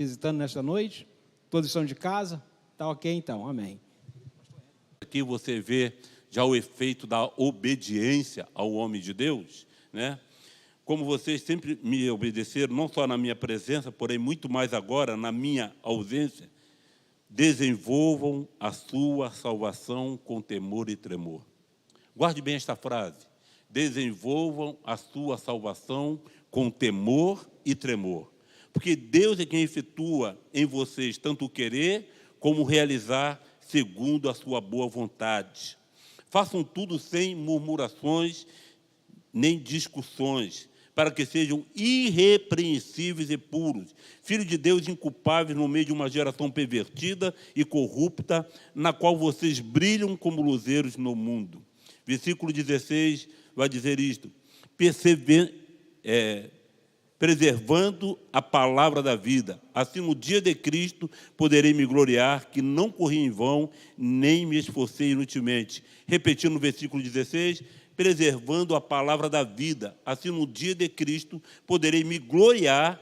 visitando nesta noite? Todos estão de casa? Tá ok então, amém. Aqui você vê já o efeito da obediência ao homem de Deus, né? Como vocês sempre me obedeceram, não só na minha presença, porém muito mais agora na minha ausência, desenvolvam a sua salvação com temor e tremor. Guarde bem esta frase. Desenvolvam a sua salvação com temor e tremor. Porque Deus é quem efetua em vocês tanto o querer como o realizar segundo a sua boa vontade. Façam tudo sem murmurações nem discussões, para que sejam irrepreensíveis e puros, filhos de Deus inculpáveis no meio de uma geração pervertida e corrupta, na qual vocês brilham como luzeiros no mundo. Versículo 16 vai dizer isto: preservando a palavra da vida. Assim, no dia de Cristo, poderei me gloriar, que não corri em vão, nem me esforcei inutilmente. Repetindo o versículo 16, preservando a palavra da vida. Assim, no dia de Cristo, poderei me gloriar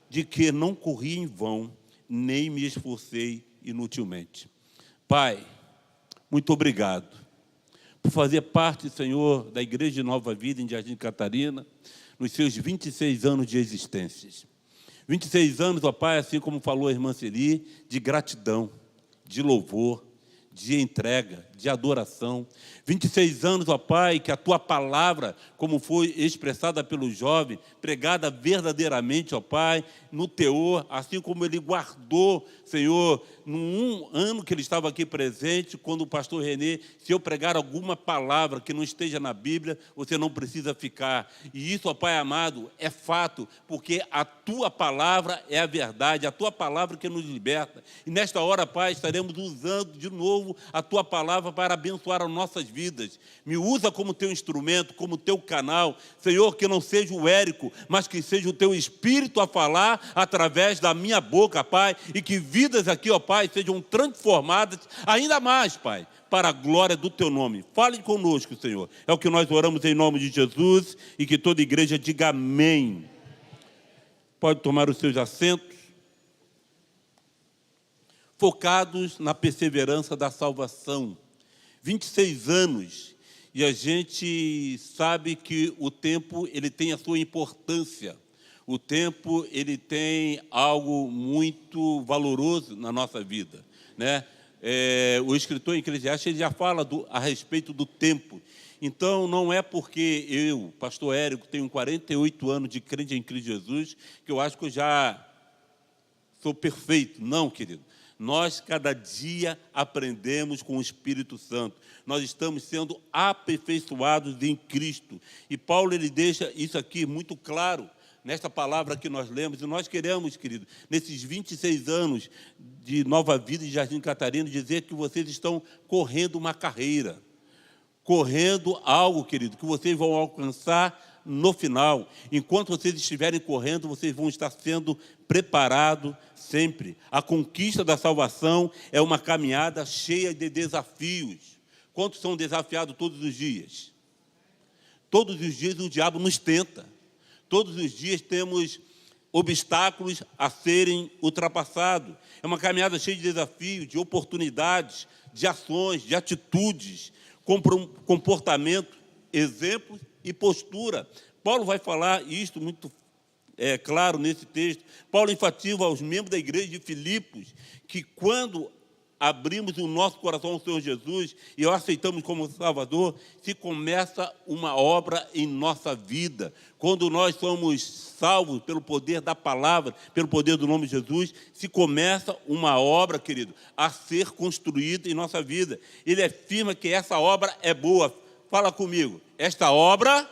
de que não corri em vão, nem me esforcei inutilmente. Pai, muito obrigado por fazer parte, Senhor, da Igreja de Nova Vida em Jardim Catarina, nos seus 26 anos de existência. 26 anos, ó Pai, assim como falou a irmã Celi, de gratidão, de louvor, de entrega, de adoração. 26 anos, ó Pai, que a Tua palavra, como foi expressada pelo jovem, pregada verdadeiramente, ó Pai, no teor, assim como ele guardou, Senhor, num ano que ele estava aqui presente, quando o pastor Renê, se eu pregar alguma palavra que não esteja na Bíblia, você não precisa ficar. E isso, ó Pai amado, é fato, porque a Tua palavra é a verdade, a Tua palavra que nos liberta. E nesta hora, Pai, estaremos usando de novo a Tua palavra para abençoar as nossas vidas. Me usa como Teu instrumento, como Teu canal. Senhor, que não seja o Érico, mas que seja o Teu Espírito a falar através da minha boca, Pai, e que vidas aqui, ó Pai, sejam transformadas ainda mais, Pai, para a glória do Teu nome. Fale conosco, Senhor. É o que nós oramos em nome de Jesus e que toda a igreja diga amém. Pode tomar os seus assentos. Focados na perseverança da salvação. 26 anos, e a gente sabe que o tempo ele tem a sua importância. O tempo ele tem algo muito valoroso na nossa vida, né? O escritor em Eclesiastes ele já fala a respeito do tempo. Então, não é porque eu, pastor Érico, tenho 48 anos de crente em Cristo Jesus, que eu acho que eu já sou perfeito. Não, querido. Nós, cada dia, aprendemos com o Espírito Santo. Nós estamos sendo aperfeiçoados em Cristo. E Paulo, ele deixa isso aqui muito claro, nesta palavra que nós lemos. E nós queremos, querido, nesses 26 anos de Nova Vida de Jardim Catarina, dizer que vocês estão correndo uma carreira. Correndo algo, querido, que vocês vão alcançar no final. Enquanto vocês estiverem correndo, vocês vão estar sendo preparados sempre. A conquista da salvação é uma caminhada cheia de desafios. Quantos são desafiados todos os dias? Todos os dias o diabo nos tenta. Todos os dias temos obstáculos a serem ultrapassados. É uma caminhada cheia de desafios, de oportunidades, de ações, de atitudes, comportamento, exemplos e postura. Paulo vai falar isto muito claro nesse texto. Paulo enfatiza aos membros da igreja de Filipos que quando abrimos o nosso coração ao Senhor Jesus e o aceitamos como Salvador, se começa uma obra em nossa vida. Quando nós somos salvos pelo poder da palavra, pelo poder do nome de Jesus, se começa uma obra, querido, a ser construída em nossa vida. Ele afirma que essa obra é boa. Fala comigo. Esta obra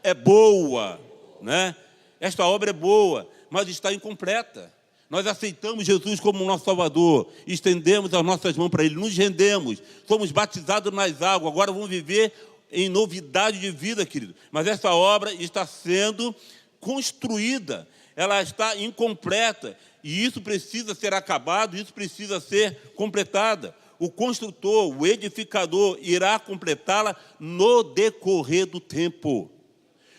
é boa, né? Esta obra é boa, mas está incompleta. Nós aceitamos Jesus como nosso Salvador, estendemos as nossas mãos para Ele, nos rendemos, somos batizados nas águas, agora vamos viver em novidade de vida, querido. Mas essa obra está sendo construída, ela está incompleta, e isso precisa ser acabado, isso precisa ser completada. O construtor, o edificador, irá completá-la no decorrer do tempo.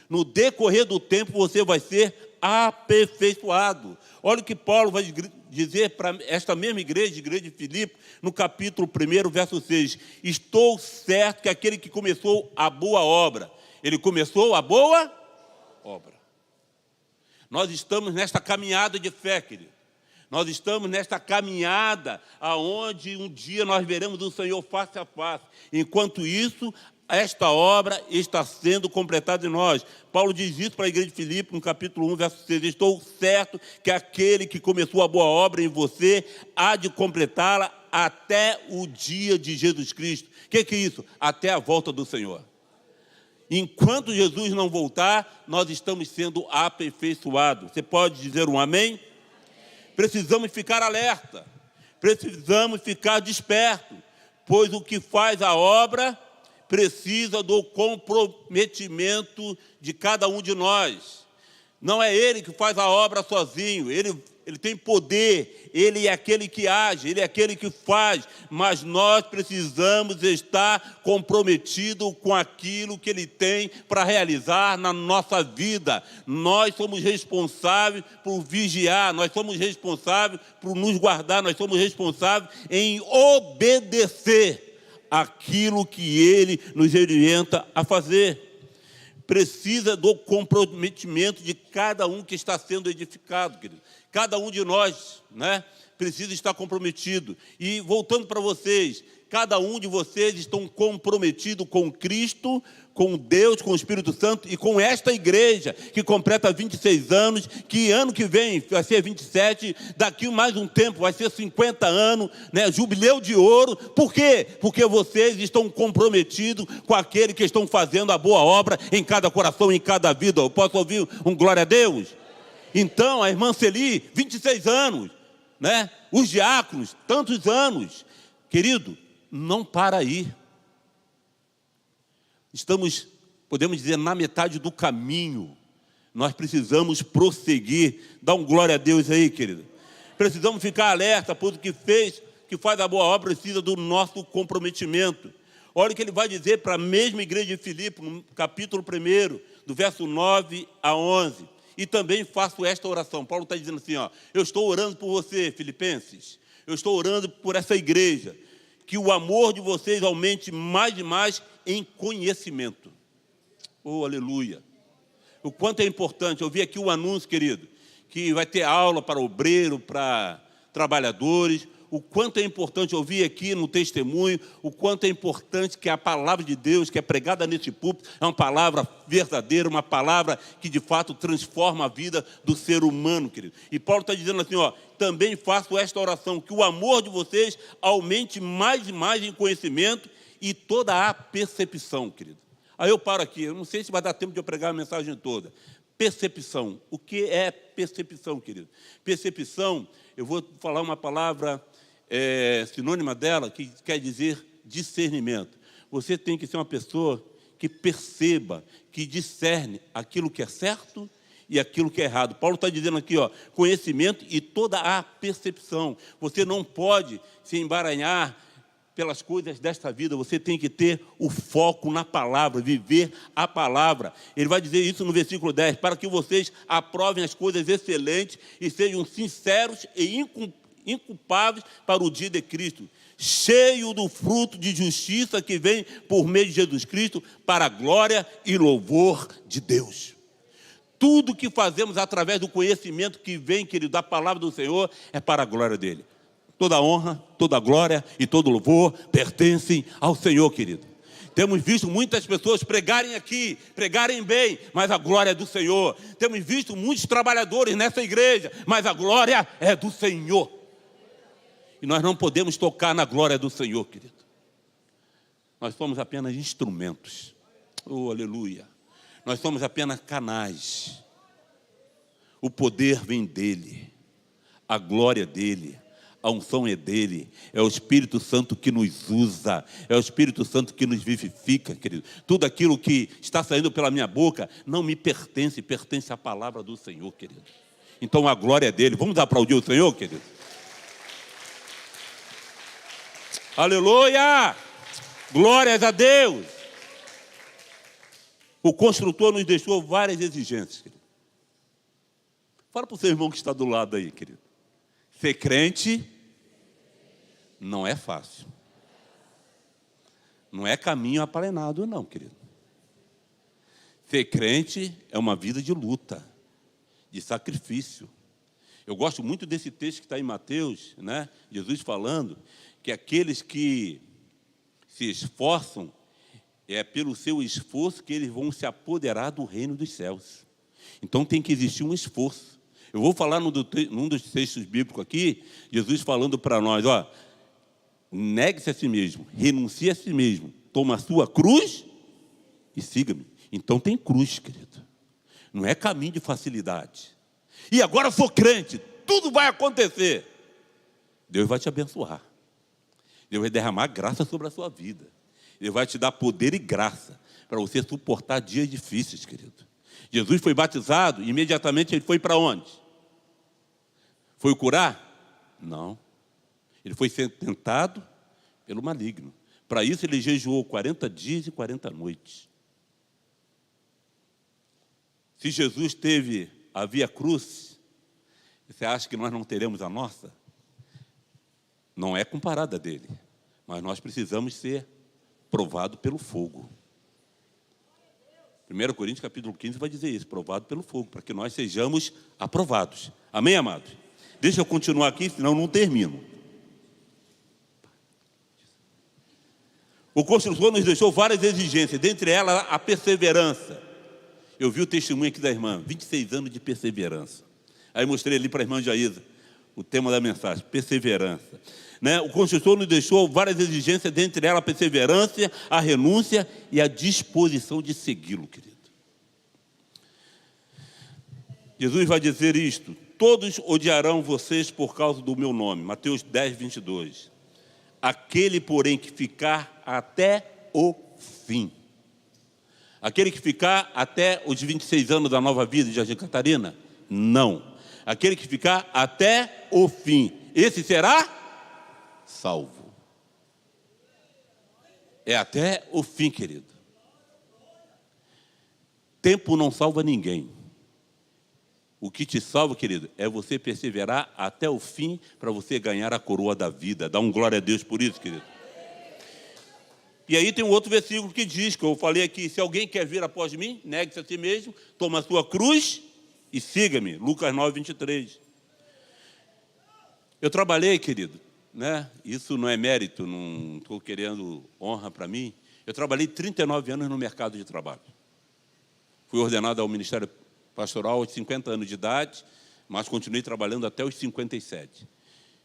No decorrer do tempo, você vai ser aperfeiçoado. Olha o que Paulo vai dizer para esta mesma igreja, igreja de Filipe, no capítulo 1, verso 6. Estou certo que aquele que começou a boa obra, ele começou a boa obra. Nós estamos nesta caminhada de fé, querido. Nós estamos nesta caminhada aonde um dia nós veremos o Senhor face a face. Enquanto isso, esta obra está sendo completada em nós. Paulo diz isso para a igreja de Filipe, no capítulo 1, verso 6. Estou certo que aquele que começou a boa obra em você há de completá-la até o dia de Jesus Cristo. O que é isso? Até a volta do Senhor. Enquanto Jesus não voltar, nós estamos sendo aperfeiçoados. Você pode dizer um amém? Precisamos ficar alerta, precisamos ficar despertos, pois o que faz a obra precisa do comprometimento de cada um de nós. Não é ele que faz a obra sozinho, ele tem poder, ele é aquele que age, ele é aquele que faz, mas nós precisamos estar comprometidos com aquilo que ele tem para realizar na nossa vida. Nós somos responsáveis por vigiar, nós somos responsáveis por nos guardar, nós somos responsáveis em obedecer aquilo que ele nos orienta a fazer. Precisa do comprometimento de cada um que está sendo edificado, querido. Cada um de nós, né, precisa estar comprometido. E voltando para vocês, cada um de vocês estão comprometidos com Cristo, com Deus, com o Espírito Santo e com esta igreja que completa 26 anos, que ano que vem vai ser 27, daqui mais um tempo vai ser 50 anos, né, jubileu de ouro. Por quê? Porque vocês estão comprometidos com aquele que estão fazendo a boa obra em cada coração, em cada vida. Eu posso ouvir um glória a Deus? Então, a irmã Celi, 26 anos, né? Os diáconos, tantos anos. Querido, não para aí. Estamos, podemos dizer, na metade do caminho. Nós precisamos prosseguir. Dá um glória a Deus aí, querido. Precisamos ficar alerta, pois o que faz a boa obra precisa do nosso comprometimento. Olha o que ele vai dizer para a mesma igreja de Filipe, no capítulo 1, do verso 9 a 11. E também faço esta oração. Paulo está dizendo assim, ó, eu estou orando por você, filipenses. Eu estou orando por essa igreja. Que o amor de vocês aumente mais e mais em conhecimento. Oh, aleluia. O quanto é importante. Eu vi aqui o anúncio, querido, que vai ter aula para obreiro, para trabalhadores. O quanto é importante, eu vi aqui no testemunho, o quanto é importante que a palavra de Deus, que é pregada neste púlpito, é uma palavra verdadeira, uma palavra que de fato transforma a vida do ser humano, querido. E Paulo está dizendo assim, ó, também faço esta oração, que o amor de vocês aumente mais e mais em conhecimento e toda a percepção, querido. Aí eu paro aqui, eu não sei se vai dar tempo de eu pregar a mensagem toda. Percepção. O que é percepção, querido? Percepção, eu vou falar uma palavra sinônima dela, que quer dizer discernimento. Você tem que ser uma pessoa que perceba, que discerne aquilo que é certo e aquilo que é errado. Paulo está dizendo aqui, ó, conhecimento e toda a percepção. Você não pode se emaranhar pelas coisas desta vida, você tem que ter o foco na palavra, viver a palavra. Ele vai dizer isso no versículo 10, para que vocês aprovem as coisas excelentes e sejam sinceros e inculpáveis para o dia de Cristo, cheio do fruto de justiça que vem por meio de Jesus Cristo, para a glória e louvor de Deus. Tudo que fazemos através do conhecimento que vem, querido, da palavra do Senhor, é para a glória dele. Toda honra, toda glória e todo louvor pertencem ao Senhor, querido. Temos visto muitas pessoas pregarem aqui, pregarem bem, mas a glória é do Senhor. Temos visto muitos trabalhadores nessa igreja, mas a glória é do Senhor. E nós não podemos tocar na glória do Senhor, querido. Nós somos apenas instrumentos. Oh, aleluia. Nós somos apenas canais. O poder vem dele. A glória dele. A unção é dele. É o Espírito Santo que nos usa. É o Espírito Santo que nos vivifica, querido. Tudo aquilo que está saindo pela minha boca não me pertence, pertence à palavra do Senhor, querido. Então a glória é dele. Vamos aplaudir o Senhor, querido? Aleluia! Glórias a Deus! O construtor nos deixou várias exigências, querido. Fala para o seu irmão que está do lado aí, querido. Ser crente não é fácil. Não é caminho aplanado, não, querido. Ser crente é uma vida de luta, de sacrifício. Eu gosto muito desse texto que está em Mateus, né? Jesus falando que aqueles que se esforçam, é pelo seu esforço que eles vão se apoderar do reino dos céus. Então tem que existir um esforço. Eu vou falar num dos textos bíblicos aqui, Jesus falando para nós, ó, negue-se a si mesmo, renuncie a si mesmo, toma a sua cruz e siga-me. Então tem cruz, querido. Não é caminho de facilidade. E agora eu sou crente, tudo vai acontecer. Deus vai te abençoar. Deus vai derramar graça sobre a sua vida. Ele vai te dar poder e graça para você suportar dias difíceis, querido. Jesus foi batizado, imediatamente ele foi para onde? Foi curar? Não. Ele foi ser tentado pelo maligno. Para isso ele jejuou 40 dias e 40 noites. Se Jesus teve a via cruz, você acha que nós não teremos a nossa? Não é comparada dele, mas nós precisamos ser provados pelo fogo. 1 Coríntios capítulo 15 vai dizer isso, provado pelo fogo, para que nós sejamos aprovados. Amém, amados? Deixa eu continuar aqui, senão eu não termino. O construtor nos deixou várias exigências, dentre elas a perseverança. Eu vi o testemunho aqui da irmã, 26 anos de perseverança. Aí mostrei ali para a irmã Jaísa, o tema da mensagem, perseverança. Né? O construtor nos deixou várias exigências, dentre elas a perseverança, a renúncia e a disposição de segui-lo, querido. Jesus vai dizer isto: todos odiarão vocês por causa do meu nome. Mateus 10, 22. Aquele, porém, que ficar até o fim. Aquele que ficar até os 26 anos da nova vida de Jardim Catarina? Não. Aquele que ficar até o fim, esse será salvo. É até o fim, querido. Tempo não salva ninguém. O que te salva, querido, é você perseverar até o fim para você ganhar a coroa da vida. Dá um glória a Deus por isso, querido. E aí tem um outro versículo que diz, que eu falei aqui, se alguém quer vir após mim, negue-se a si mesmo, toma a sua cruz e siga-me. Lucas 9, 23. Eu trabalhei, querido, né? Isso não é mérito, não estou querendo honra para mim. Eu trabalhei 39 anos no mercado de trabalho. Fui ordenado ao Ministério Pastoral aos 50 anos de idade, mas continuei trabalhando até os 57.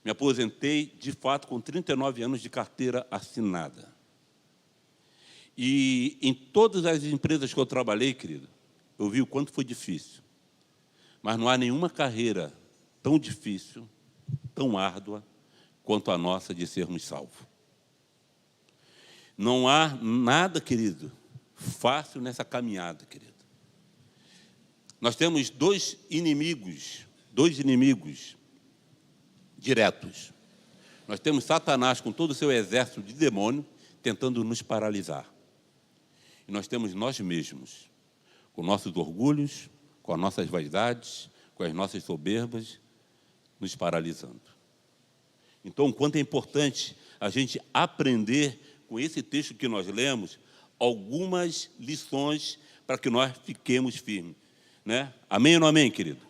Me aposentei, de fato, com 39 anos de carteira assinada. E em todas as empresas que eu trabalhei, querido, eu vi o quanto foi difícil. Mas não há nenhuma carreira tão difícil, tão árdua, quanto a nossa de sermos salvos. Não há nada, querido, fácil nessa caminhada, querido. Nós temos dois inimigos diretos. Nós temos Satanás com todo o seu exército de demônio tentando nos paralisar. E nós temos nós mesmos, com nossos orgulhos, com as nossas vaidades, com as nossas soberbas, nos paralisando. Então, quanto é importante a gente aprender com esse texto que nós lemos, algumas lições para que nós fiquemos firmes. Né? Amém ou não amém, querido?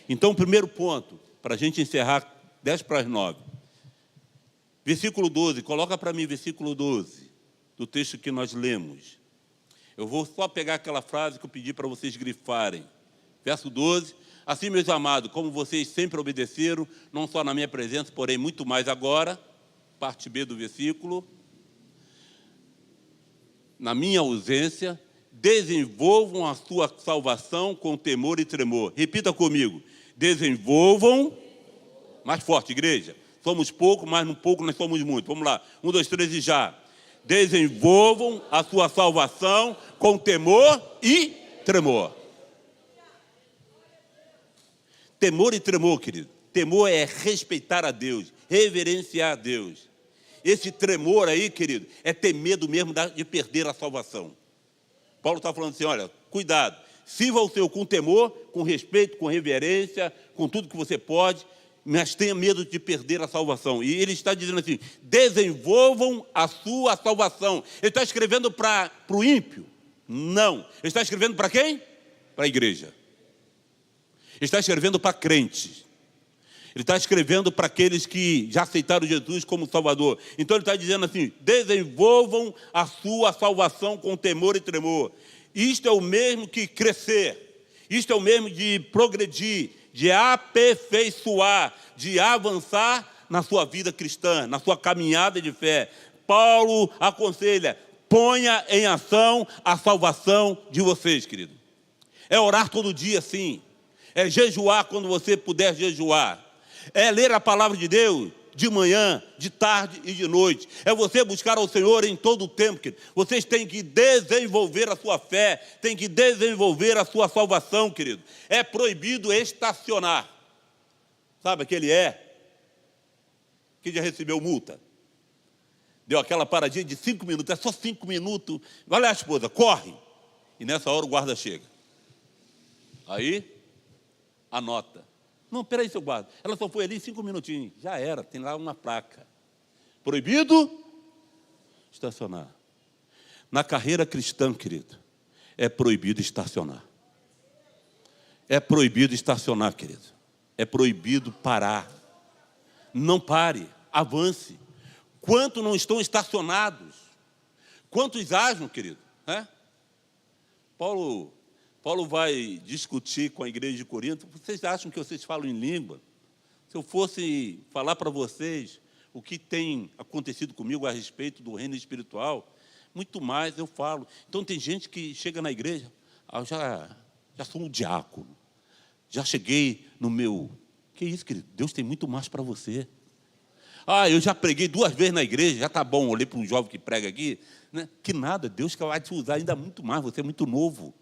Então, o primeiro ponto, para a gente encerrar, 10 para as 9. Versículo 12, coloca para mim versículo 12, do texto que nós lemos. Eu vou só pegar aquela frase que eu pedi para vocês grifarem. Verso 12, assim, meus amados, como vocês sempre obedeceram, não só na minha presença, porém muito mais agora, parte B do versículo, na minha ausência, desenvolvam a sua salvação com temor e tremor. Repita comigo. Desenvolvam, mais forte, igreja. Somos pouco, mas no pouco nós somos muito. Vamos lá. 1, 2, 3 e já. Desenvolvam a sua salvação com temor e tremor. Temor e tremor, querido. Temor é respeitar a Deus, reverenciar a Deus. Esse tremor aí, querido, é ter medo mesmo de perder a salvação. Paulo está falando assim, olha, cuidado, Sirva ao Senhor com temor, com respeito, com reverência, com tudo que você pode, mas tenha medo de perder a salvação. E ele está dizendo assim, desenvolvam a sua salvação. Ele está escrevendo para o ímpio? Não. Ele está escrevendo para quem? Para a igreja. Ele está escrevendo para crentes. Ele está escrevendo para aqueles que já aceitaram Jesus como Salvador. Então ele está dizendo assim, desenvolvam a sua salvação com temor e tremor. Isto é o mesmo que crescer. Isto é o mesmo de progredir, de aperfeiçoar, de avançar na sua vida cristã, na sua caminhada de fé. Paulo aconselha, ponha em ação a salvação de vocês, querido. É orar todo dia, sim. É jejuar quando você puder jejuar. É ler a palavra de Deus de manhã, de tarde e de noite. É você buscar ao Senhor em todo o tempo, querido. Vocês têm que desenvolver a sua fé, têm que desenvolver a sua salvação, querido. É proibido estacionar. Sabe aquele que já recebeu multa? Deu aquela paradinha de 5 minutos, é só 5 minutos. Vai lá, esposa, corre. E nessa hora o guarda chega. Aí, anota. Não, peraí, seu guarda. Ela só foi ali 5 minutinhos. Já era, tem lá uma placa. Proibido estacionar. Na carreira cristã, querido, é proibido estacionar. É proibido estacionar, querido. É proibido parar. Não pare, avance. Quantos não estão estacionados? Quantos agem, querido? Paulo vai discutir com a igreja de Corinto. Vocês acham que vocês falam em língua? Se eu fosse falar para vocês o que tem acontecido comigo a respeito do reino espiritual, muito mais eu falo. Então tem gente que chega na igreja, eu já sou um diácono, já cheguei no meu... Que isso, querido? Deus tem muito mais para você. Eu já preguei 2 vezes na igreja, já está bom. Olhei para um jovem que prega aqui, né? Que nada, Deus vai te usar ainda muito mais, você é muito novo.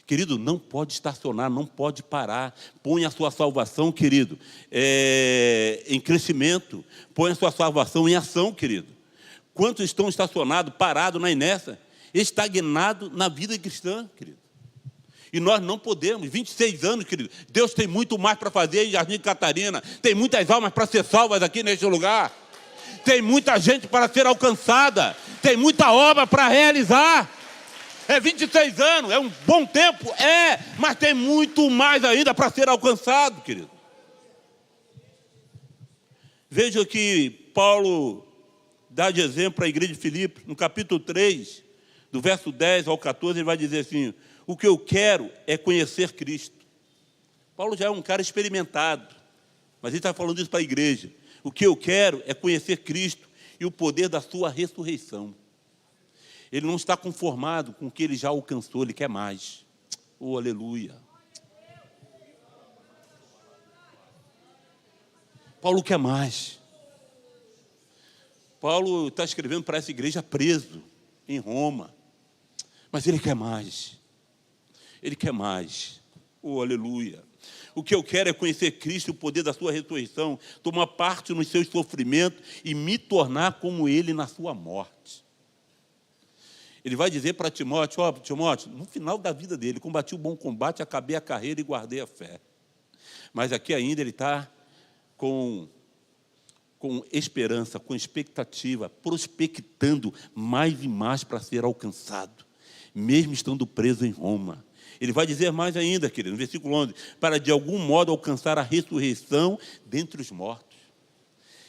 Querido, não pode estacionar, não pode parar. Põe a sua salvação, querido, em crescimento. Põe a sua salvação em ação, querido. Quantos estão estacionados, parados na inércia, estagnados na vida cristã, querido? E nós não podemos. 26 anos, querido. Deus tem muito mais para fazer em Jardim Catarina. Tem muitas almas para ser salvas aqui neste lugar. Tem muita gente para ser alcançada. Tem muita obra para realizar. 26 anos, é um bom tempo, mas tem muito mais ainda para ser alcançado, querido. Veja que Paulo dá de exemplo à igreja de Filipos, no capítulo 3, do verso 10 ao 14, ele vai dizer assim, o que eu quero é conhecer Cristo. Paulo já é um cara experimentado, mas ele está falando isso para a igreja. O que eu quero é conhecer Cristo e o poder da sua ressurreição. Ele não está conformado com o que ele já alcançou, ele quer mais. Oh, aleluia. Paulo quer mais. Paulo está escrevendo para essa igreja preso em Roma. Mas ele quer mais. Ele quer mais. Oh, aleluia. O que eu quero é conhecer Cristo e o poder da sua ressurreição, tomar parte nos seus sofrimentos e me tornar como ele na sua morte. Ele vai dizer para Timóteo, Timóteo, no final da vida dele, combati o bom combate, acabei a carreira e guardei a fé. Mas aqui ainda ele está com esperança, com expectativa, prospectando mais e mais para ser alcançado, mesmo estando preso em Roma. Ele vai dizer mais ainda, querido, no versículo 11, para de algum modo alcançar a ressurreição dentre os mortos.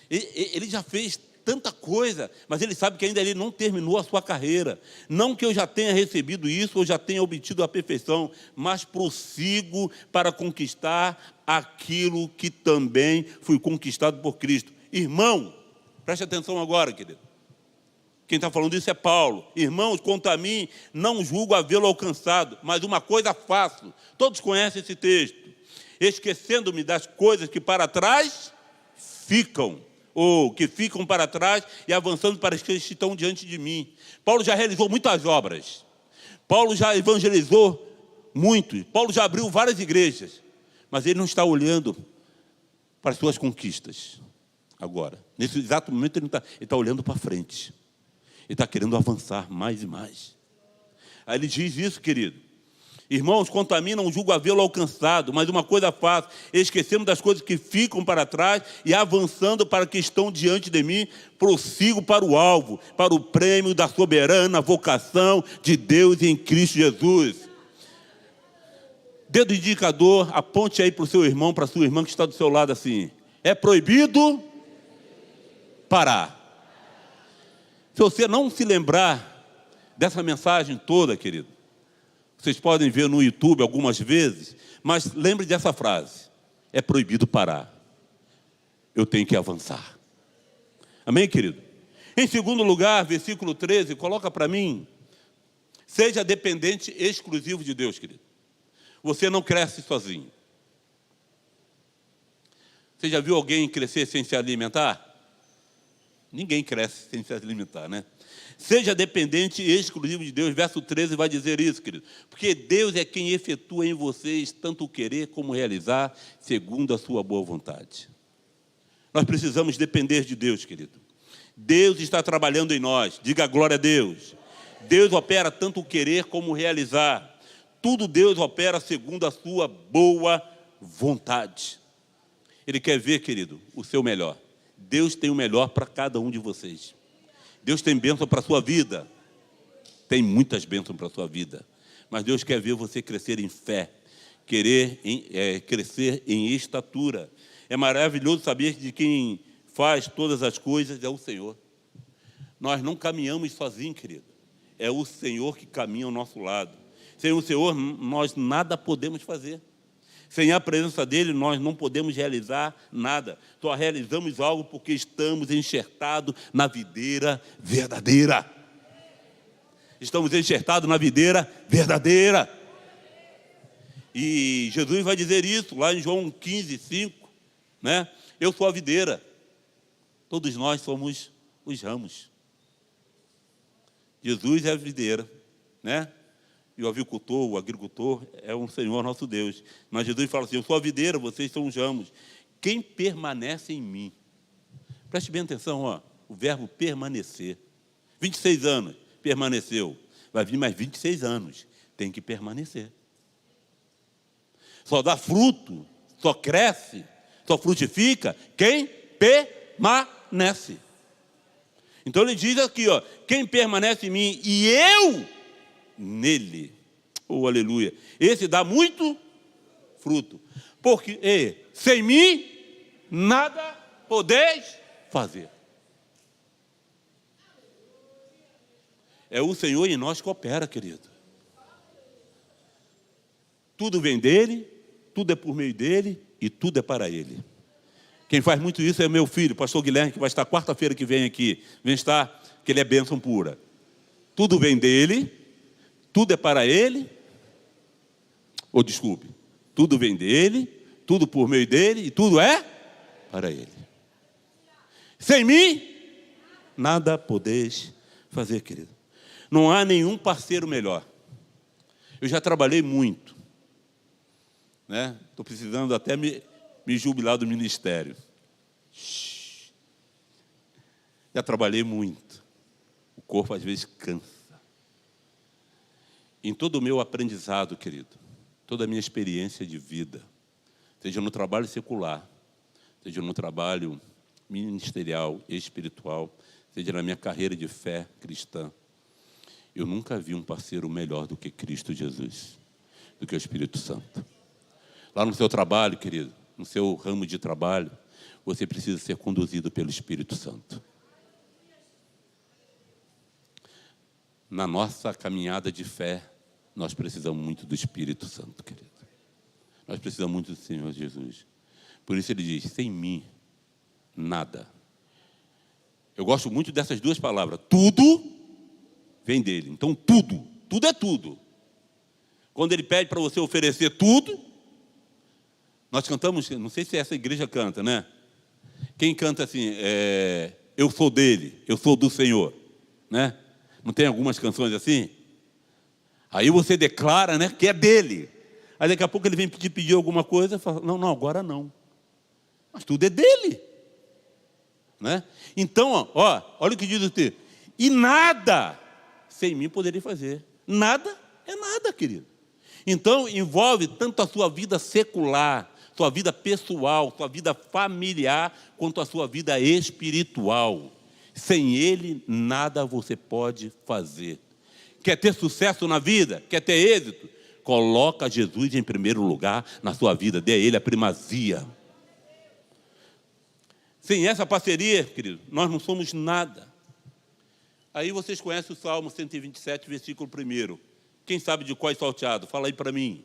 Ele já fez tanta coisa, mas ele sabe que ainda ele não terminou a sua carreira. Não que eu já tenha recebido isso, ou já tenha obtido a perfeição, mas prossigo para conquistar aquilo que também fui conquistado por Cristo. Irmão, preste atenção agora, querido. Quem está falando isso é Paulo. Irmãos, quanto a mim, não julgo havê-lo alcançado, mas uma coisa faço. Todos conhecem esse texto. Esquecendo-me das coisas que para trás ficam, ou que ficam para trás e avançando para as que estão diante de mim. Paulo já realizou muitas obras. Paulo já evangelizou muito. Paulo já abriu várias igrejas. Mas ele não está olhando para as suas conquistas agora. Nesse exato momento ele está olhando para frente. Ele está querendo avançar mais e mais. Aí ele diz isso, querido. Irmãos, contaminam, julgo havê-lo alcançado, mas uma coisa faço, esquecendo das coisas que ficam para trás e avançando para que estão diante de mim, prossigo para o alvo, para o prêmio da soberana vocação de Deus em Cristo Jesus. Dedo indicador, aponte aí para o seu irmão, para a sua irmã que está do seu lado assim. É proibido parar. Se você não se lembrar dessa mensagem toda, querido, vocês podem ver no YouTube algumas vezes, mas lembre dessa frase. É proibido parar. Eu tenho que avançar. Amém, querido? Em segundo lugar, versículo 13, coloca para mim. Seja dependente exclusivo de Deus, querido. Você não cresce sozinho. Você já viu alguém crescer sem se alimentar? Ninguém cresce sem se alimentar, né? Seja dependente e exclusivo de Deus. Verso 13 vai dizer isso, querido. Porque Deus é quem efetua em vocês tanto o querer como realizar, segundo a sua boa vontade. Nós precisamos depender de Deus, querido. Deus está trabalhando em nós. Diga glória a Deus. Deus opera tanto o querer como o realizar. Tudo Deus opera segundo a sua boa vontade. Ele quer ver, querido, o seu melhor. Deus tem o melhor para cada um de vocês. Deus tem bênção para a sua vida. Tem muitas bênçãos para a sua vida. Mas Deus quer ver você crescer em fé. Crescer em estatura. É maravilhoso saber que de quem faz todas as coisas é o Senhor. Nós não caminhamos sozinhos, querido. É o Senhor que caminha ao nosso lado. Sem o Senhor, nós nada podemos fazer. Sem a presença dEle, nós não podemos realizar nada. Só realizamos algo porque estamos enxertados na videira verdadeira. Estamos enxertados na videira verdadeira. E Jesus vai dizer isso lá em João 15, 5. Né? Eu sou a videira. Todos nós somos os ramos. Jesus é a videira, né? E o avicultor, o agricultor, é um Senhor nosso Deus. Mas Jesus fala assim, eu sou a videira, vocês são os ramos. Quem permanece em mim? Preste bem atenção, ó, o verbo permanecer. 26 anos, permaneceu. Vai vir mais 26 anos, tem que permanecer. Só dá fruto, só cresce, só frutifica quem permanece. Então ele diz aqui, ó, quem permanece em mim e eu nele, oh aleluia, esse dá muito fruto, porque sem mim nada podeis fazer. É o Senhor em nós que opera, querido. Tudo vem dele, tudo é por meio dele e tudo é para ele. Quem faz muito isso é meu filho, pastor Guilherme, que vai estar quarta-feira que vem aqui. Vem estar, que ele é bênção pura. Tudo vem dele, tudo é para ele. Desculpe. Tudo vem dele, tudo por meio dele e tudo é para ele. Sem mim, nada podeis fazer, querido. Não há nenhum parceiro melhor. Eu já trabalhei muito. Né? Estou precisando até me jubilar do ministério. Já trabalhei muito. O corpo às vezes cansa. Em todo o meu aprendizado, querido, toda a minha experiência de vida, seja no trabalho secular, seja no trabalho ministerial, espiritual, seja na minha carreira de fé cristã, eu nunca vi um parceiro melhor do que Cristo Jesus, do que o Espírito Santo. Lá no seu trabalho, querido, no seu ramo de trabalho, você precisa ser conduzido pelo Espírito Santo. Na nossa caminhada de fé, nós precisamos muito do Espírito Santo, querido. Nós precisamos muito do Senhor Jesus. Por isso ele diz, sem mim, nada. Eu gosto muito dessas duas palavras. Tudo vem dele. Então, tudo é tudo. Quando ele pede para você oferecer tudo, nós cantamos, não sei se essa igreja canta, né? Quem canta assim, eu sou dele, eu sou do Senhor, né? Não tem algumas canções assim? Aí você declara, né, que é dele. Aí daqui a pouco ele vem pedir alguma coisa e fala, não, agora não. Mas tudo é dele. Né? Então, olha o que diz o texto. E nada sem mim poderia fazer. Nada é nada, querido. Então, envolve tanto a sua vida secular, sua vida pessoal, sua vida familiar, quanto a sua vida espiritual. Sem Ele, nada você pode fazer. Quer ter sucesso na vida? Quer ter êxito? Coloca Jesus em primeiro lugar na sua vida. Dê a Ele a primazia. Sem essa parceria, querido, nós não somos nada. Aí vocês conhecem o Salmo 127, versículo 1. Quem sabe de qual é salteado? Fala aí para mim.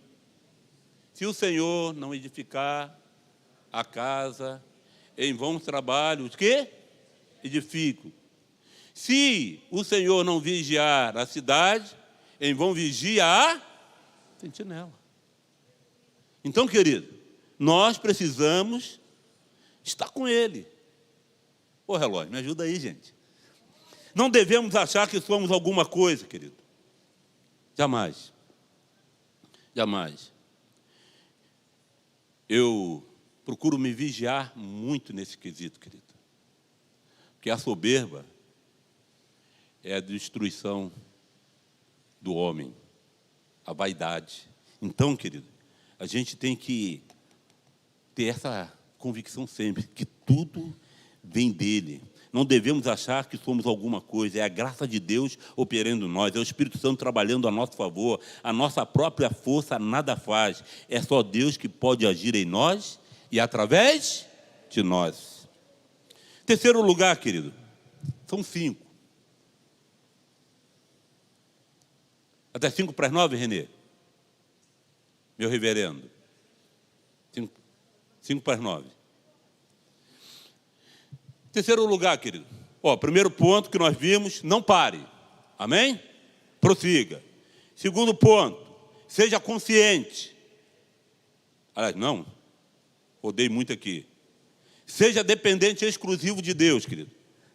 Se o Senhor não edificar a casa, em vão trabalhos, o quê? Edifico. Se o Senhor não vigiar a cidade, em vão vigia a sentinela. Então, querido, nós precisamos estar com Ele. Ô, relógio, me ajuda aí, gente. Não devemos achar que somos alguma coisa, querido. Jamais. Jamais. Eu procuro me vigiar muito nesse quesito, querido. Porque a soberba é a destruição do homem, a vaidade. Então, querido, a gente tem que ter essa convicção sempre, que tudo vem dele. Não devemos achar que somos alguma coisa. É a graça de Deus operando em nós. É o Espírito Santo trabalhando a nosso favor. A nossa própria força nada faz. É só Deus que pode agir em nós e através de nós. Terceiro lugar, querido. São 5. Até 5 para as 9, Renê? Meu reverendo. 5 para as 9. Terceiro lugar, querido. Primeiro ponto que nós vimos, não pare. Amém? Prossiga. Segundo ponto, seja consciente. Aliás, não. Rodei muito aqui. Seja dependente exclusivo de Deus, querido.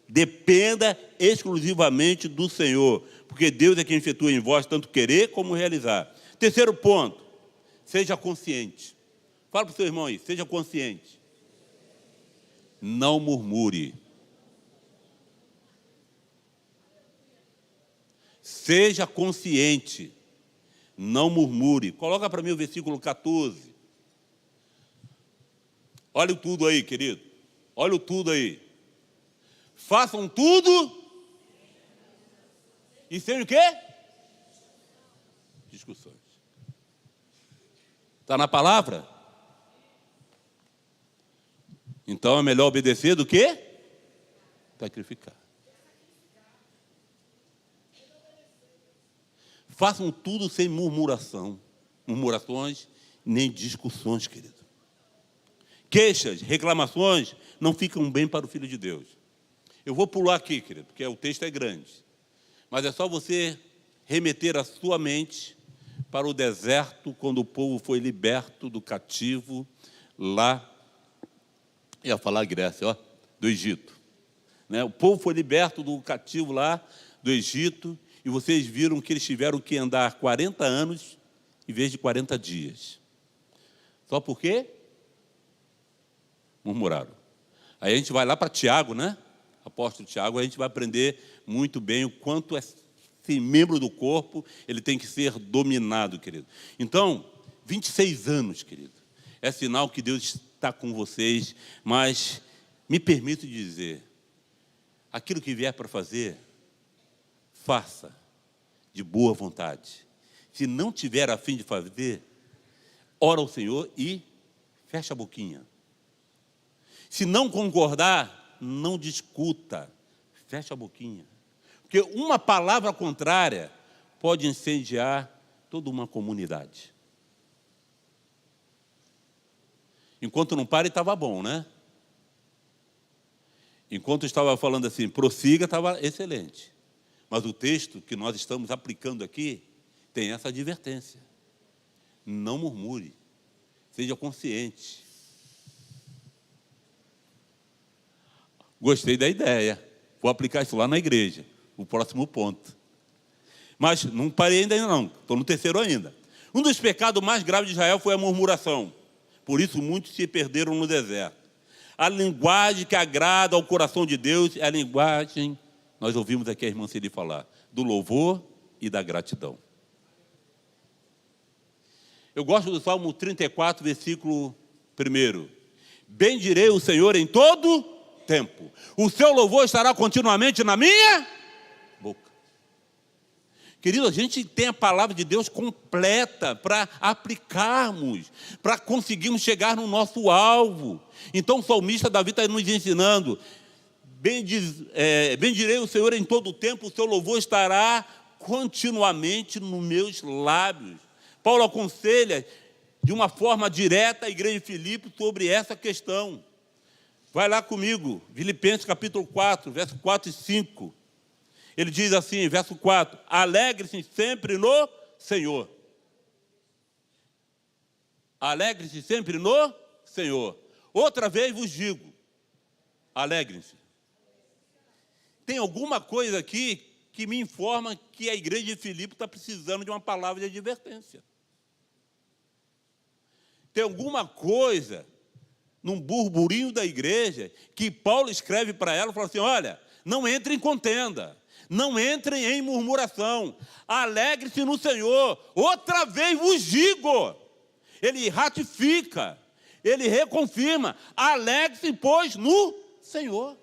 Dependa exclusivamente do Senhor, porque Deus é quem efetua em vós tanto querer como realizar. Terceiro ponto, seja consciente. Fala para o seu irmão aí, seja consciente. Não murmure. Seja consciente. Não murmure. Coloca para mim o versículo 14. Olha o tudo aí, querido. Olha o tudo aí. Façam tudo. E sem o quê? Discussões. Está na palavra? Então é melhor obedecer do que sacrificar. Façam tudo sem murmurações, nem discussões, querido. Queixas, reclamações não ficam bem para o Filho de Deus. Eu vou pular aqui, querido, porque o texto é grande. Mas é só você remeter a sua mente para o deserto, quando o povo foi liberto do cativo lá. Ia falar Grécia, do Egito. O povo foi liberto do cativo lá do Egito, e vocês viram que eles tiveram que andar 40 anos em vez de 40 dias. Só por quê? Murmuraram. Aí a gente vai lá para Tiago, né? Apóstolo Tiago, a gente vai aprender muito bem o quanto esse membro do corpo ele tem que ser dominado, querido. Então, 26 anos, querido. É sinal que Deus está com vocês, mas me permito dizer, aquilo que vier para fazer, faça de boa vontade. Se não tiver a fim de fazer, ora ao Senhor e fecha a boquinha. Se não concordar, não discuta, fecha a boquinha. Porque uma palavra contrária pode incendiar toda uma comunidade. Enquanto não para, estava bom, né? Enquanto estava falando assim, prossiga, estava excelente. Mas o texto que nós estamos aplicando aqui tem essa advertência. Não murmure, seja consciente. Gostei da ideia. Vou aplicar isso lá na igreja, o próximo ponto. Mas não parei ainda não, estou no terceiro ainda. Um dos pecados mais graves de Israel foi a murmuração. Por isso muitos se perderam no deserto. A linguagem que agrada ao coração de Deus é a linguagem, nós ouvimos aqui a irmã Celi falar, do louvor e da gratidão. Eu gosto do Salmo 34, versículo 1. Bendirei o Senhor em todo tempo. O seu louvor estará continuamente na minha boca. Querido, a gente tem a palavra de Deus completa para aplicarmos, para conseguirmos chegar no nosso alvo. Então o salmista Davi está nos ensinando: bendirei o Senhor em todo o tempo, o seu louvor estará continuamente nos meus lábios. Paulo aconselha de uma forma direta a igreja de Filipe sobre essa questão. Vai lá comigo, Filipenses capítulo 4, verso 4 e 5. Ele diz assim, verso 4: alegre-se sempre no Senhor. Alegre-se sempre no Senhor. Outra vez vos digo, alegrem-se. Tem alguma coisa aqui que me informa que a igreja de Filipe está precisando de uma palavra de advertência. Tem alguma coisa num burburinho da igreja que Paulo escreve para ela e fala assim: olha, não entre em contenda, não entrem em murmuração, alegre-se no Senhor. Outra vez vos digo. Ele ratifica, ele reconfirma: alegre-se, pois, no Senhor.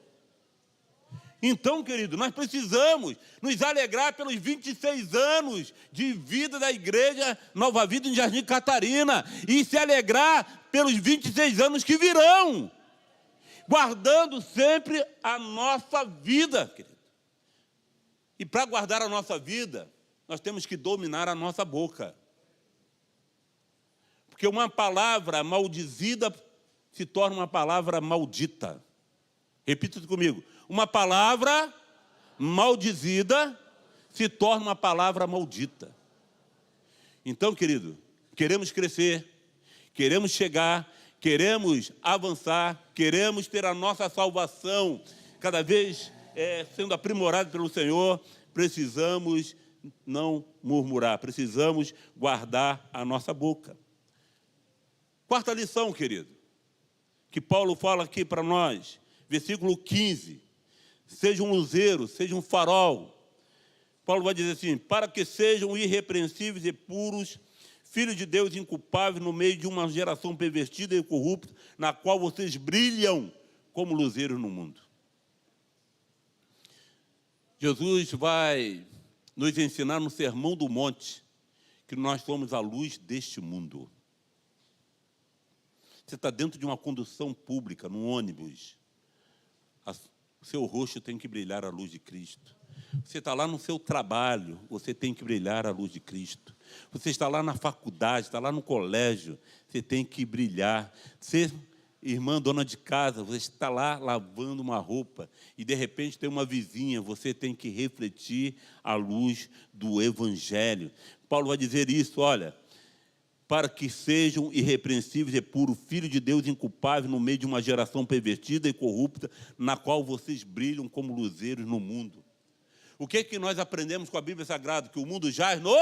Então, querido, nós precisamos nos alegrar pelos 26 anos de vida da igreja Nova Vida em Jardim Catarina e se alegrar pelos 26 anos que virão, guardando sempre a nossa vida, querido. E para guardar a nossa vida, nós temos que dominar a nossa boca. Porque uma palavra maldizida se torna uma palavra maldita. Repita isso comigo. Uma palavra maldizida se torna uma palavra maldita. Então, querido, queremos crescer, queremos chegar, queremos avançar, queremos ter a nossa salvação cada vez sendo aprimorada pelo Senhor, precisamos não murmurar, precisamos guardar a nossa boca. Quarta lição, querido, que Paulo fala aqui para nós, versículo 15. Seja um luzeiro, seja um farol. Paulo vai dizer assim: para que sejam irrepreensíveis e puros, filhos de Deus inculpáveis no meio de uma geração pervertida e corrupta, na qual vocês brilham como luzeiros no mundo. Jesus vai nos ensinar no Sermão do Monte que nós somos a luz deste mundo. Você está dentro de uma condução pública, num ônibus. O seu rosto tem que brilhar a luz de Cristo. Você está lá no seu trabalho, você tem que brilhar a luz de Cristo. Você está lá na faculdade, está lá no colégio, você tem que brilhar. Você, irmã, dona de casa, você está lá lavando uma roupa e, de repente, tem uma vizinha, você tem que refletir a luz do Evangelho. Paulo vai dizer isso, olha: para que sejam irrepreensíveis e puros, filhos de Deus inculpáveis no meio de uma geração pervertida e corrupta, na qual vocês brilham como luzeiros no mundo. O que é que nós aprendemos com a Bíblia Sagrada? Que o mundo jaz no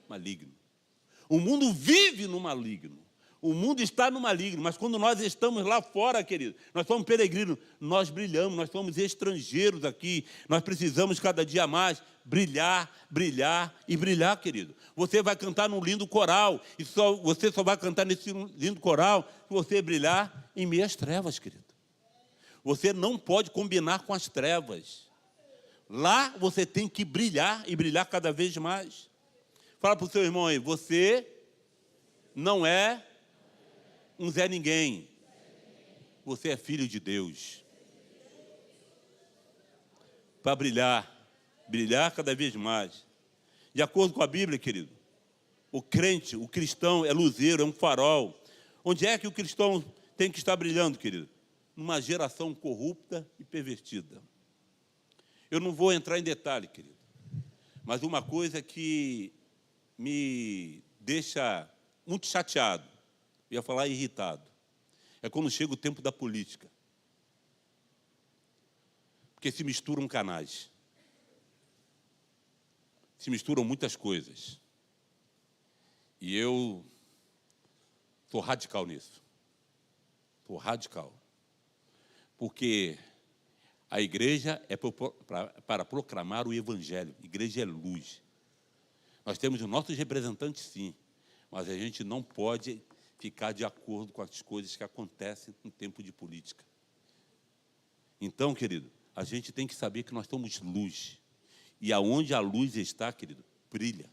maligno. O mundo vive no maligno. O mundo está no maligno, mas quando nós estamos lá fora, querido, nós somos peregrinos, nós brilhamos, nós somos estrangeiros aqui, nós precisamos cada dia mais brilhar, brilhar e brilhar, querido. Você vai cantar num lindo coral, e você só vai cantar nesse lindo coral se você brilhar em meio às trevas, querido. Você não pode combinar com as trevas. Lá você tem que brilhar e brilhar cada vez mais. Fala para o seu irmão aí: você não é um Zé Ninguém. Você é filho de Deus. Para brilhar, brilhar cada vez mais. De acordo com a Bíblia, querido, o crente, o cristão é luzeiro, é um farol. Onde é que o cristão tem que estar brilhando, querido? Numa geração corrupta e pervertida. Eu não vou entrar em detalhe, querido, mas uma coisa que me deixa muito chateado, eu ia falar irritado, é quando chega o tempo da política. Porque se misturam canais. Se misturam muitas coisas. E eu sou radical nisso. Sou radical. Porque a igreja é para proclamar o Evangelho. A igreja é luz. Nós temos os nossos representantes, sim. Mas a gente não pode ficar de acordo com as coisas que acontecem em tempo de política. Então, querido, a gente tem que saber que nós somos luz. E aonde a luz está, querido, brilha.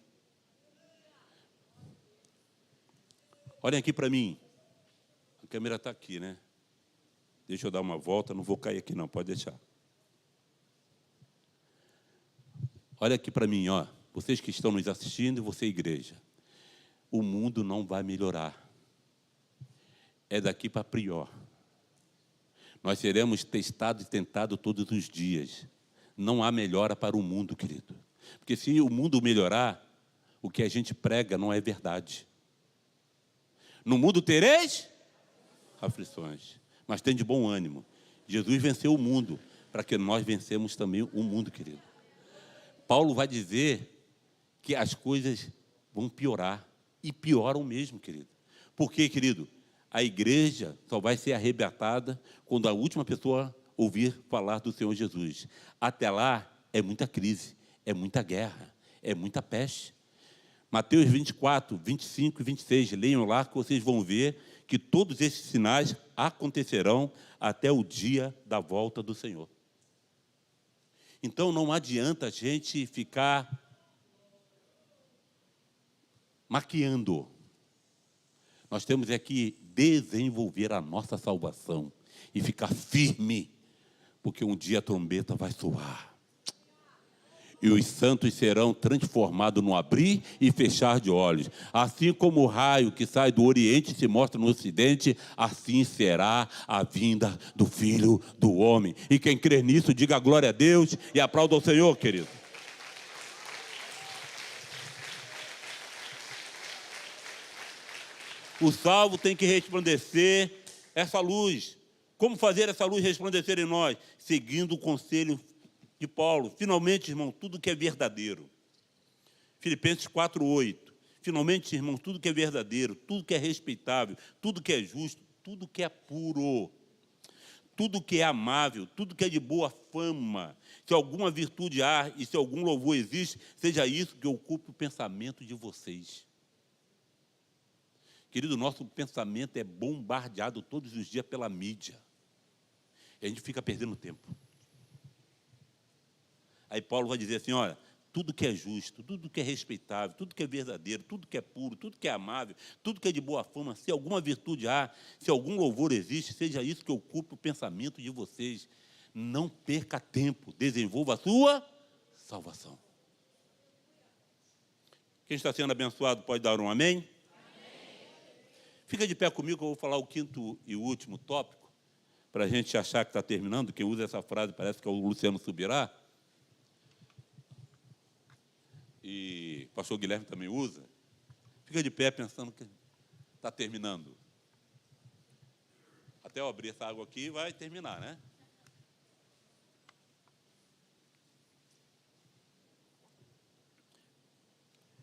Olhem aqui para mim. A câmera está aqui, né? Deixa eu dar uma volta, não vou cair aqui não, pode deixar. Olha aqui para mim, ó. Vocês que estão nos assistindo, você igreja. O mundo não vai melhorar. É daqui para pior. Nós seremos testados e tentados todos os dias. Não há melhora para o mundo, querido. Porque se o mundo melhorar, o que a gente prega não é verdade. No mundo tereis aflições, mas tem de bom ânimo. Jesus venceu o mundo, para que nós vencemos também o mundo, querido. Paulo vai dizer que as coisas vão piorar, e pioram mesmo, querido. Por quê, querido? A igreja só vai ser arrebatada quando a última pessoa ouvir falar do Senhor Jesus. Até lá, é muita crise, é muita guerra, é muita peste. Mateus 24, 25 e 26, leiam lá que vocês vão ver que todos esses sinais acontecerão até o dia da volta do Senhor. Então, não adianta a gente ficar maquiando. Nós temos é que desenvolver a nossa salvação e ficar firme, porque um dia a trombeta vai soar. E os santos serão transformados no abrir e fechar de olhos. Assim como o raio que sai do Oriente se mostra no Ocidente, assim será a vinda do Filho do Homem. E quem crer nisso, diga glória a Deus e aplauda ao Senhor, querido. O salvo tem que resplandecer essa luz. Como fazer essa luz resplandecer em nós? Seguindo o conselho de Paulo. Finalmente, irmão, tudo que é verdadeiro. Filipenses 4:8. Finalmente, irmão, tudo que é verdadeiro, tudo que é respeitável, tudo que é justo, tudo que é puro, tudo que é amável, tudo que é de boa fama, se alguma virtude há e se algum louvor existe, seja isso que ocupe o pensamento de vocês. Querido, nosso pensamento é bombardeado todos os dias pela mídia. E a gente fica perdendo tempo. Aí Paulo vai dizer assim, olha, tudo que é justo, tudo que é respeitável, tudo que é verdadeiro, tudo que é puro, tudo que é amável, tudo que é de boa fama, se alguma virtude há, se algum louvor existe, seja isso que ocupe o pensamento de vocês. Não perca tempo, desenvolva a sua salvação. Quem está sendo abençoado pode dar um amém? Amém. Fica de pé comigo que eu vou falar o quinto e último tópico, para a gente achar que está terminando. Quem usa essa frase parece que é o Luciano Subirá. E o pastor Guilherme também usa. Fica de pé pensando que está terminando. Até eu abrir essa água aqui vai terminar, né?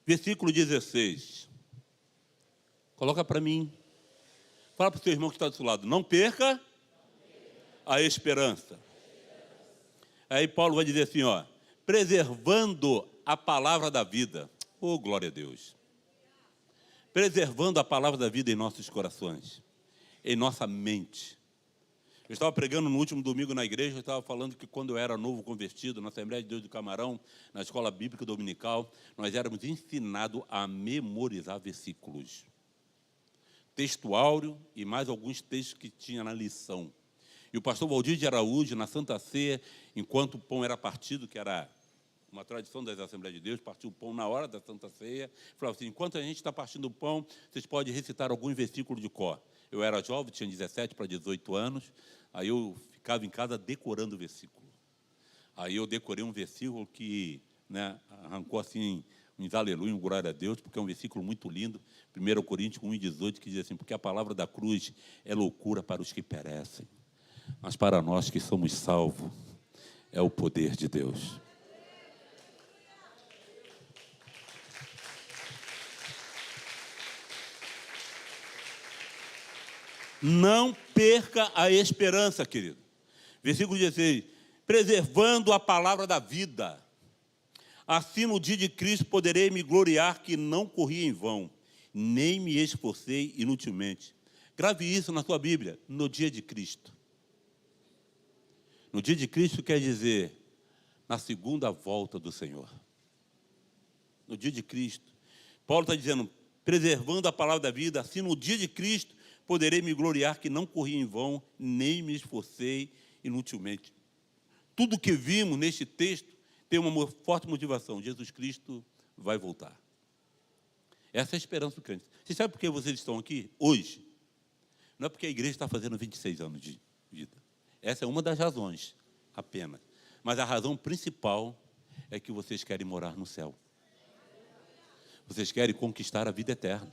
Versículo 16. Coloca para mim. Fala para o seu irmão que está do seu lado. Não perca a esperança. Aí Paulo vai dizer assim, ó. Preservando a palavra da vida. Oh, glória a Deus. Preservando a palavra da vida em nossos corações, em nossa mente. Eu estava pregando no último domingo na igreja, eu estava falando que quando eu era novo convertido, na Assembleia de Deus do Camarão, na escola bíblica dominical, nós éramos ensinados a memorizar versículos. Texto áureo e mais alguns textos que tinha na lição. E o pastor Valdir de Araújo, na Santa Ceia, enquanto o pão era partido, que era uma tradição das Assembleias de Deus, partiu o pão na hora da Santa Ceia, falava assim, enquanto a gente está partindo o pão, vocês podem recitar algum versículo de cor. Eu era jovem, tinha 17 para 18 anos, aí eu ficava em casa decorando o versículo. Aí eu decorei um versículo que, né, arrancou assim, uns aleluia, um glória a Deus, porque é um versículo muito lindo, 1 Coríntios 1:18, que diz assim, porque a palavra da cruz é loucura para os que perecem, mas para nós que somos salvos, é o poder de Deus. Não perca a esperança, querido. Versículo 16. Preservando a palavra da vida. Assim no dia de Cristo poderei me gloriar que não corri em vão. nem me esforcei inutilmente. Grave isso na sua Bíblia, no dia de Cristo. No dia de Cristo quer dizer, na segunda volta do Senhor. No dia de Cristo. Paulo está dizendo, preservando a palavra da vida, assim no dia de Cristo poderei me gloriar que não corri em vão, nem me esforcei inutilmente. Tudo que vimos neste texto tem uma forte motivação. Jesus Cristo vai voltar. Essa é a esperança do crente. Você sabe por que vocês estão aqui hoje? Não é porque a igreja está fazendo 26 anos de vida. Essa é uma das razões, apenas. Mas a razão principal é que vocês querem morar no céu. Vocês querem conquistar a vida eterna.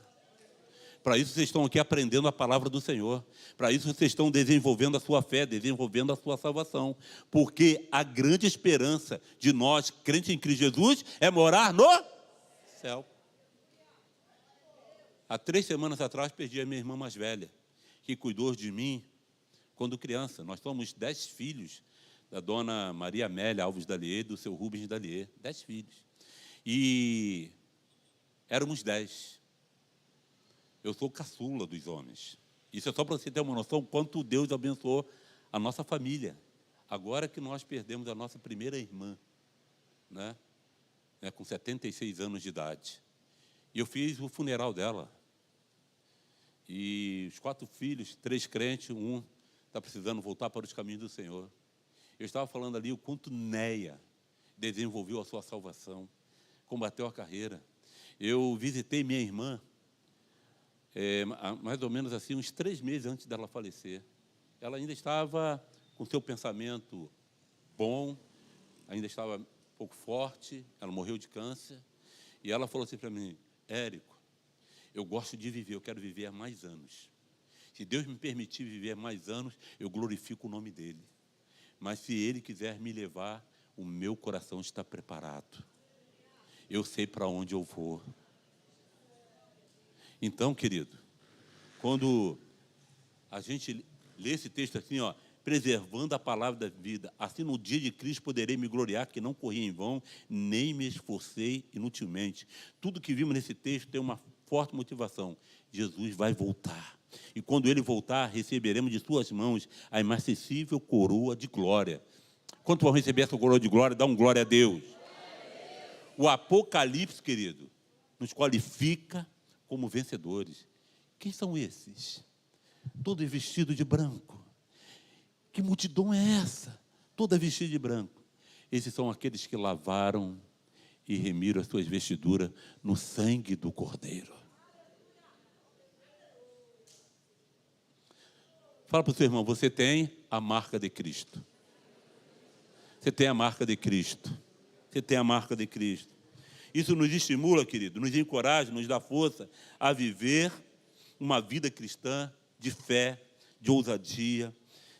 Para isso vocês estão aqui aprendendo a palavra do Senhor. Para isso vocês estão desenvolvendo a sua fé, desenvolvendo a sua salvação. Porque a grande esperança de nós, crentes em Cristo Jesus, é morar no céu. Há 3 semanas atrás, perdi a minha irmã mais velha, que cuidou de mim quando criança. Nós somos 10 filhos da dona Maria Amélia Alves Dalier e do seu Rubens Dalier. 10 filhos. E éramos 10. Eu sou caçula dos homens. Isso é só para você ter uma noção quanto Deus abençoou a nossa família. Agora que nós perdemos a nossa primeira irmã, né, com 76 anos de idade. E eu fiz o funeral dela. E os 4 filhos, 3 crentes, um está precisando voltar para os caminhos do Senhor. Eu estava falando ali o quanto Neia desenvolveu a sua salvação, combateu a carreira. Eu visitei minha irmã, mais ou menos assim, uns 3 meses antes dela falecer. Ela ainda estava com seu pensamento bom, ainda estava um pouco forte, ela morreu de câncer. E ela falou assim para mim, Érico, eu gosto de viver, eu quero viver há mais anos. Se Deus me permitir viver mais anos, eu glorifico o nome dele. Mas se ele quiser me levar, o meu coração está preparado. Eu sei para onde eu vou. Então, querido, quando a gente lê esse texto assim, ó, preservando a palavra da vida, assim no dia de Cristo poderei me gloriar, que não corri em vão, nem me esforcei inutilmente. Tudo que vimos nesse texto tem uma forte motivação. Jesus vai voltar. E quando ele voltar, receberemos de suas mãos a inacessível coroa de glória. Quanto vão receber essa coroa de glória? Dá um glória a Deus. O Apocalipse, querido, nos qualifica como vencedores. Quem são esses? Todos vestidos de branco. Que multidão é essa? Toda vestida de branco. Esses são aqueles que lavaram e remiram as suas vestiduras no sangue do Cordeiro. Fala para o seu irmão, você tem a marca de Cristo. Você tem a marca de Cristo. Você tem a marca de Cristo. Isso nos estimula, querido, nos encoraja, nos dá força a viver uma vida cristã de fé, de ousadia,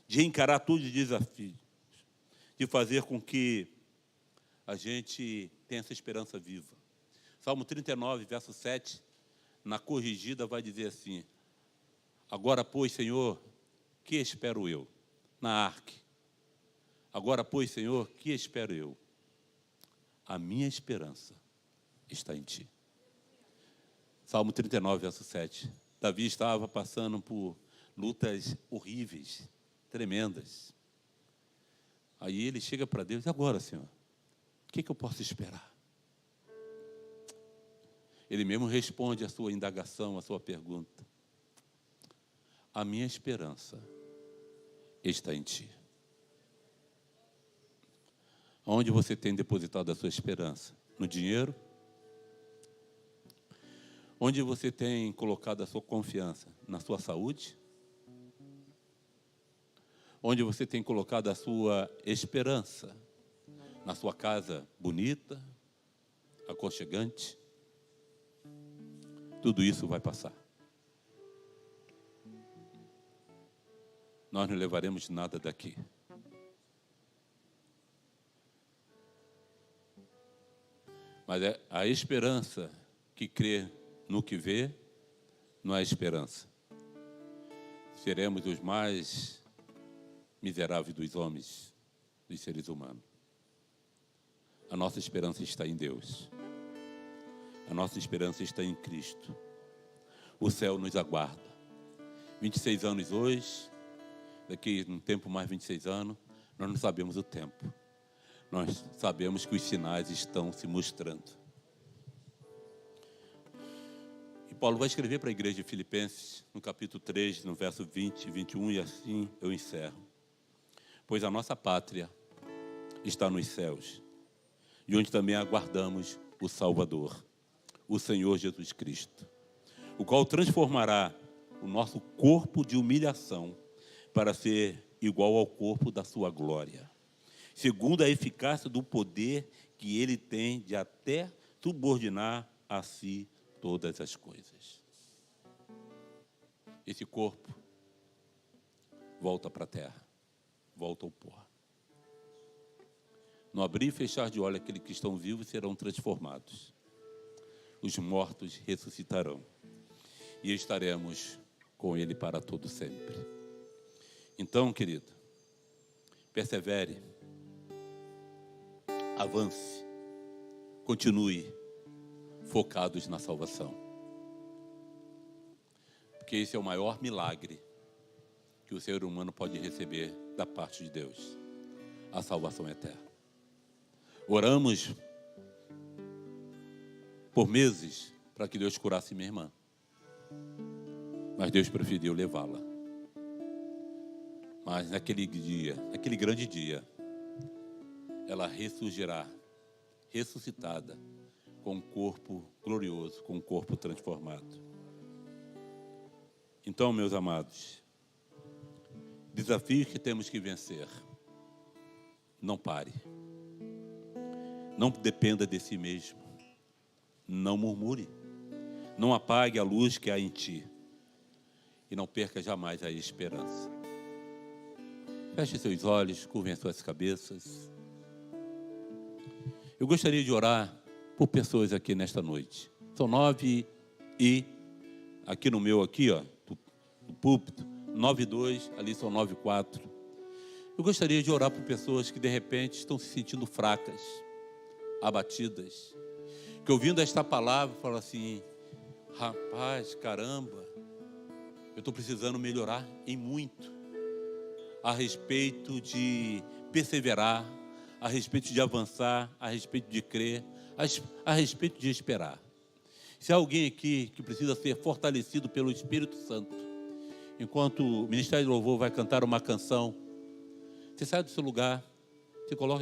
de encarar todos os desafios, de fazer com que a gente tenha essa esperança viva. Salmo 39, verso 7, na corrigida vai dizer assim, agora, pois, Senhor, que espero eu? Na arque. Agora, pois, Senhor, que espero eu? A minha esperança está em Ti. Salmo 39, verso 7. Davi estava passando por lutas horríveis, tremendas. Aí ele chega para Deus, e agora, Senhor? O que eu posso esperar? Ele mesmo responde a sua indagação, a sua pergunta. A minha esperança está em Ti. Onde você tem depositado a sua esperança? No dinheiro? Onde você tem colocado a sua confiança? Na sua saúde? Onde você tem colocado a sua esperança? Na sua casa bonita, aconchegante? Tudo isso vai passar. Nós não levaremos nada daqui. Mas é a esperança que crê no que vê, não é esperança. Seremos os mais miseráveis dos homens, dos seres humanos. A nossa esperança está em Deus. A nossa esperança está em Cristo. o céu nos aguarda. 26 anos hoje, daqui um tempo mais 26 anos, nós não sabemos o tempo. Nós sabemos que os sinais estão se mostrando. E Paulo vai escrever para a igreja de Filipenses, no capítulo 3, no verso 20 e 21, e assim eu encerro. Pois a nossa pátria está nos céus, e onde também aguardamos o Salvador, o Senhor Jesus Cristo, o qual transformará o nosso corpo de humilhação para ser igual ao corpo da sua glória, segundo a eficácia do poder que ele tem de até subordinar a si todas as coisas. Esse corpo volta para a terra, volta ao pó. No abrir e fechar de olhos, aqueles que estão vivos serão transformados. Os mortos ressuscitarão. E estaremos com ele para todo sempre. Então, querido, persevere, avance, continue focados na salvação. Porque esse é o maior milagre que o ser humano pode receber da parte de Deus, a salvação eterna. Oramos por meses para que Deus curasse minha irmã, mas Deus preferiu levá-la. Mas naquele dia, naquele grande dia, ela ressurgirá, ressuscitada, com um corpo glorioso, com um corpo transformado. Então, meus amados, desafios que temos que vencer. Não pare. Não dependa de si mesmo. Não murmure. Não apague a luz que há em ti. E não perca jamais a esperança. Feche seus olhos, curvem as suas cabeças. Eu gostaria de orar por pessoas aqui nesta noite. São 9 e aqui no meu do púlpito, 9:02, ali são 9:04. Eu gostaria de orar por pessoas que de repente estão se sentindo fracas, abatidas, que ouvindo esta palavra falam assim: rapaz, caramba, eu estou precisando melhorar em muito, a respeito de perseverar, a respeito de avançar, a respeito de crer, a respeito de esperar. Se há alguém aqui que precisa ser fortalecido pelo Espírito Santo, enquanto o Ministério de Louvor vai cantar uma canção, você sai do seu lugar, se coloca